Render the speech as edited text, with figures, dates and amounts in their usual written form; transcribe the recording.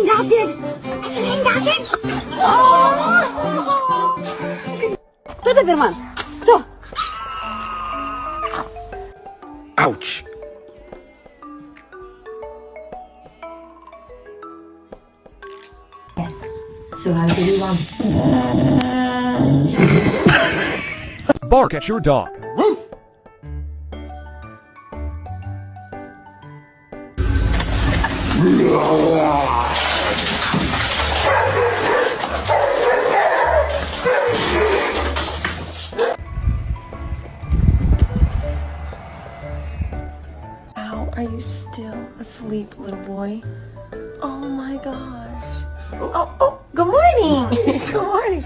adopted. I should adopted. Oh. Tuh, Firman. Tuh. Ouch. Yes. So how do you want? Bark at your dog. Ow, are you still asleep, little boy? Oh my gosh. Oh, good morning. Good morning.